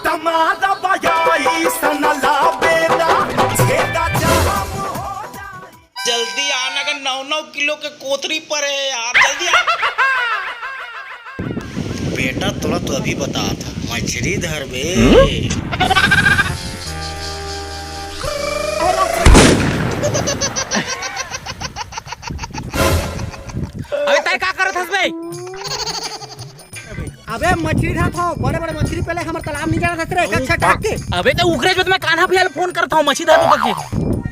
तमारा बजाई सनला बेरा छेदा जाम हो जाए। जल्दी आना का 9-9 किलो के कोतरी पर है यार, जल्दी आ। बेटा थोड़ा तो अभी बता था मछली धर बे। अबे तय का करत हस बे? अबे मछली था बड़े बड़े मछली पहले हमारे तालाब में जाना था अच्छा काट के। अबे तो उगरे जो मैं कान्हा भैया फोन करता हूँ मछली धर के।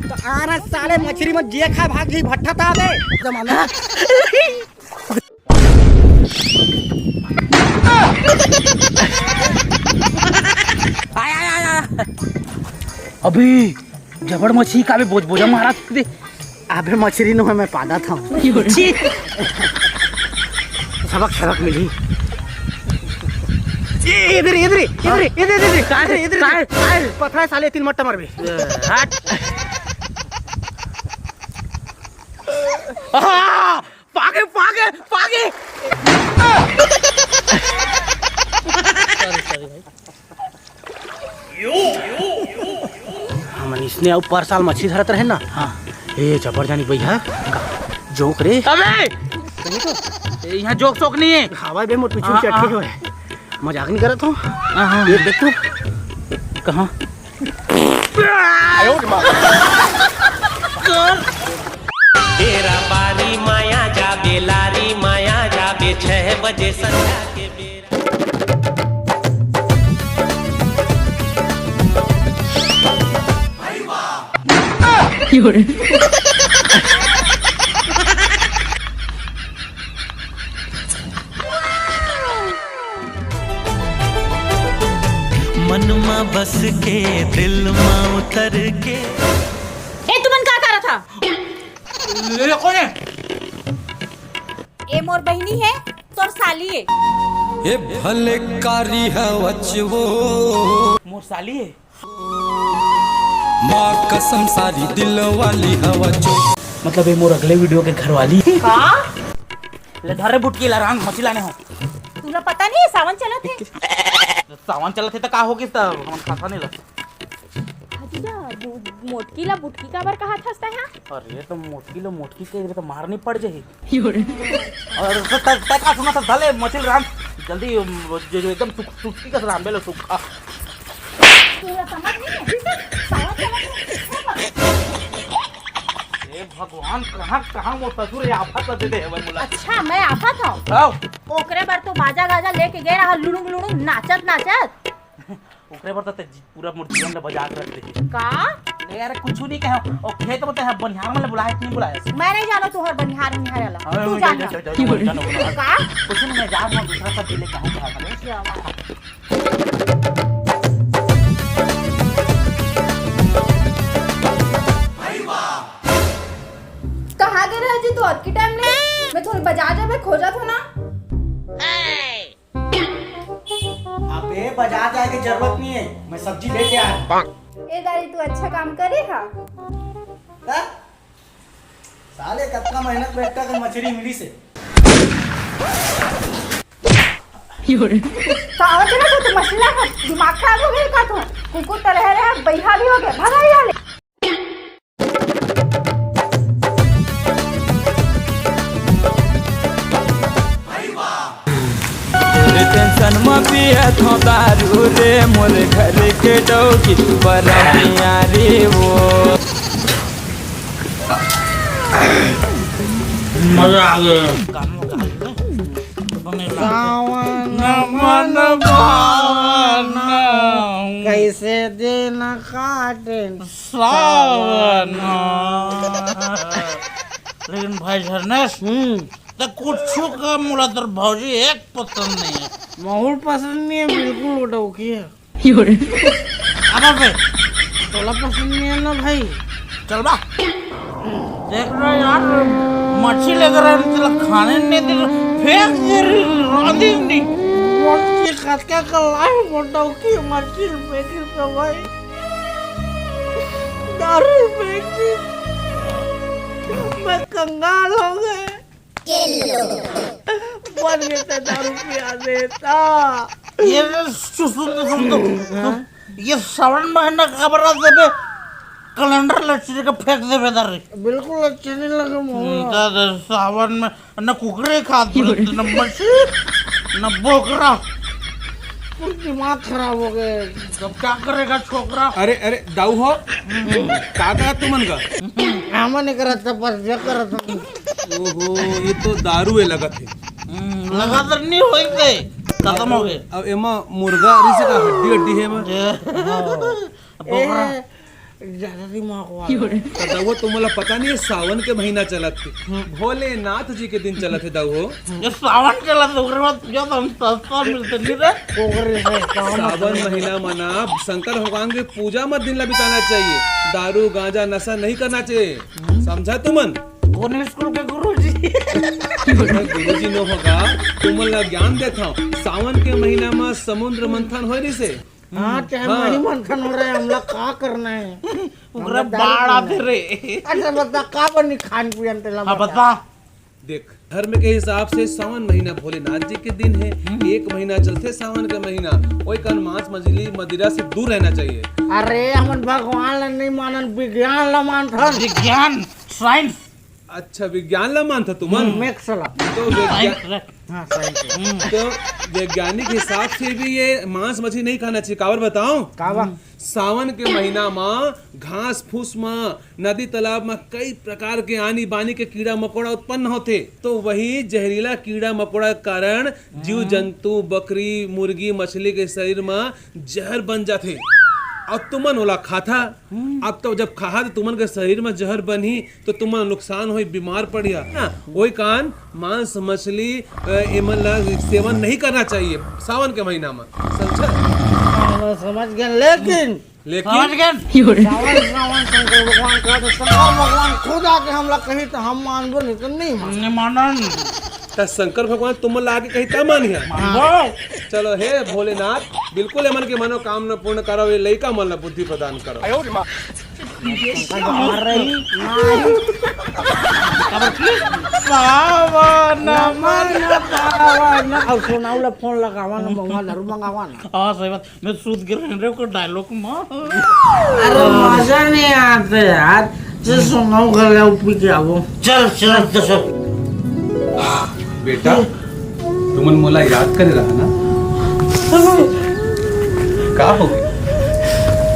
तो आना साले मछली में जे खा भाग जी भट्टा था बे जमाना। आया अभी जबड़ मछली का भी बोझ मारा दे। अबे मछली न मैं पादा था सबक मिली। इधर पथरा साले 3 मट्टा मारबे। पागे हमन इसने ऊपर साल मछली धरत रहे ना। हाँ ए जबर जानी भैया जोक रे। अबे यहाँ जोक सोक नहीं है। हवा बे मोट पीछे चटके हुए मजाक नहीं करत हूँ। ये देख तू कहाँ तेरा बारी माया जाबे लारी माया जाबे 6 बजे संध्या के बेरा। मन में बस के दिल में उतर के। ए तुमन का कर था? ये कौन है? ए मोर बहनी है तोर साली है। ये भले कारी है वो मोर साली है। माँ कसम सारी दिल वाली है वचो। मतलब ये मोर अगले वीडियो के घर वाली का? ले धरे बुटकी ला रंग मछली लाने हो। तुला पता नहीं है सावन चला थे। सावन चलत है तो का होगी तब हम खाता नहीं लग। मोटकी ला बुटकी का बार कहा था है? अरे तो मोटकी के तो मारनी पड़ जाए। और तय का सुना था धले मछली राम जल्दी जो एकदम सुखी का राम बेलो सुखा। तुला समझ नहीं है सावन चला ए भगवान कहां वो ससुर आफत दे दे है बोला। अच्छा मैं आफत हूं। ओकरे बार तो बाजा गाजा लेके गए रहा लुड़ुंग नाचत। ओकरे पर तो पूरा मूर्ति में बजा के रख दे का? यार कुछ नहीं कहे और खेत में तो बनिहार में बुलाया नहीं बुलाया। मैं नहीं जानो तू हर बनिहार वाला तू जान का कुछ नहीं मैं जा दूसरा सब ले कहूं कहाँ गए रहे जी तू आज की टाइम ने? मैं थोड़ी बाजार में खोजा था ना। अबे बाजार जाए की जरूरत नहीं है मैं सब्जी लेके आया। ए दादी तू अच्छा काम करे हा। साले कितना मेहनत बैठता कर मछली मिली से। सावन चला तो मछली का दिमाग खराब हो गया का तू? कुकुर तलह रहे बैठा भी हो गया भगा ही ले। टेंशन में पिए थो दारू रे मोर घर के डौकी बरमिया रे वो। मजा आ गया। कैसे दिन काटे सावन। लेकिन भाई झरनेश तो कुछ का मुला तर भौजी एक पसंद नहीं है। माहौल पसंद नहीं है बिल्कुल उठौकी है। अब पे तोला पसंद नहीं है ना भाई। चल बा देख रहा यार मच्छी लेकर आए तेरा खाने नहीं दे फेंक दे रांधी नहीं मच्छी खात क्या कलाई उठौकी मच्छी फेंकी तो भाई दारू फेंकी मैं कंगाल हो गए। बन गए दारू पिया देता। ये सुन ये श्रावण महीना का बरा देबे कैलेंडर लचरे के फेंक देबे दर बिल्कुल अच्छे नहीं लगे मोहरा। सावन में न कुकरे खाते न मछली न बोकरा, पूरा दिमाग खराब हो गए। अब क्या करेगा छोकरा? अरे अरे दाऊ हो काका तुमन का काम नहीं करा था बस ये करा था। ओहो ये तो दारू है लगा थे। लगातार नहीं होई गए, खत्म हो गए। अब एमा मुर्गा रिसे का हड्डी हड्डी है बोकरा ज्यादा दिमाग वाला। दाऊ तुम्हाला पता नहीं है सावन के महीना चलत थे, भोलेनाथ जी के दिन चलत है दाऊ हो। ये सावन के लत ओकरे बाद जब हम सस्ता मिलते नहीं रे पोखरे से काम सावन महीना मना शंकर भगवान की पूजा मत दिन ला बिताना चाहिए, दारू गांजा नशा नहीं करना चाहिए, समझा तुमन? कौन स्कूल के गुरुजी? गुरुजी नो होगा तुमन ला ज्ञान देता हूँ। सावन के महीना में समुद्र मंथन हो रही से। हाँ चाहे मही मंथन हो रहा है, हम लोग का करना है? ओकरे बाढ़ आते रे। अच्छा बता का बनी खान पियन तेला हाँ बता। देख धर्म के हिसाब से सावन महीना भोलेनाथ जी के दिन है, एक महीना चलते सावन का महीना, वही कारण मांस मछली मदिरा से दूर रहना चाहिए। अरे हमन भगवान ला नहीं मानन, विज्ञान ला मानथन। विज्ञान साइंस। अच्छा विज्ञान ला मानता तुमन? मैक्स ला। तो हाँ साइंस। तो वैज्ञानिक हिसाब से भी ये मांस मछली नहीं खाना चाहिए। काबर बताओ? कावा सावन के महीना में घास फूस में नदी तालाब में कई प्रकार के आनी बानी के कीड़ा मकोड़ा उत्पन्न होते, तो वही जहरीला कीड़ा मकोड़ा के कारण जीव जंतु बकरी मुर्गी मछली के शरीर में जहर बन जाते। अब तुमन ओला खाता, अब तो जब खा तो तुमन के शरीर में जहर बनी तो तुमन नुकसान हुई, बीमार पड़िया ना। वही कारण मांस मछली एमन ला सेवन नहीं करना चाहिए सावन के महीना में, समझा? समझ गए। लेकिन लेकिन सावन शंकर भगवान का तो शंकर भगवान खुद आके हम लोग कही तो हम मानबो नहीं तो नहीं मान। हमने मानन त शंकर भगवान तुम ला के कही तब मानिया। चलो हे भोलेनाथ बिल्कुल एमन के मनोकामना पूर्ण करो, ये लइका मन ला बुद्धि प्रदान करो। सावन अब सुनाओ ला फोन लगावा ना मंगा दारू मंगावा ना। हाँ सही बात, मैं सूद गिर रहे को डायलॉग में। अरे मजा नहीं आते यार, जो सुनाओ गले पी के आओ। चल चल चल। बेटा तुमन मोला याद करे रहा ना, का हो गई?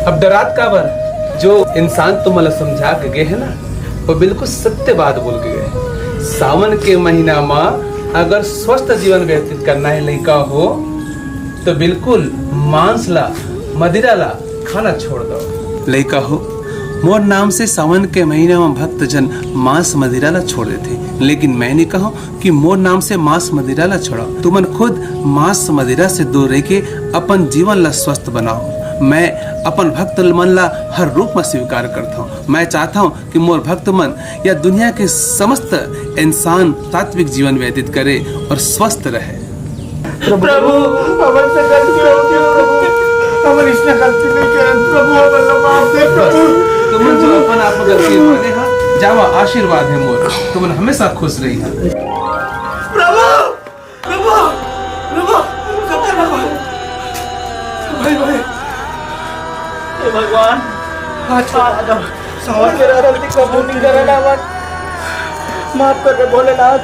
अब डरात का बर जो इंसान तुम्हाला समझा के गए है ना, वो बिल्कुल सत्य बात बोल के गए। सावन के महीना में अगर स्वस्थ जीवन व्यतीत करना है लड़का हो तो बिल्कुल मांस ला मदिरा ला खाना छोड़ दो। लड़का हो मोर नाम से सावन के महीने में भक्त जन मांस मदिरा ला छोड़ देते, लेकिन मैंने कहा कि मोर नाम से मांस मदिरा ला छोड़ो। तुमन खुद मांस मदिरा से दूर रह के अपन जीवन ला स्वस्थ बनाओ। मैं अपन भक्त मन ला हर रूप में स्वीकार करता हूँ। मैं चाहता हूँ कि मोर भक्त मन या दुनिया के समस्त इंसान तात्विक जीवन व्यतीत करे और स्वस्थ रहे। प्रभु हमन से गलती हो गई प्रभु, हमन इसने गलती नहीं किया प्रभु, हमन माफ दे प्रभु। तुमन जो अपन आप गलती माने हा जावा आशीर्वाद है मोर, तुमन हमेशा खुश रही हा। प्रभु प्रभु प्रभु शंकर भगवान, भाई भाई हे भगवान सावन के गलती कबूल नहीं करना, माफ कर दे भोलेनाथ।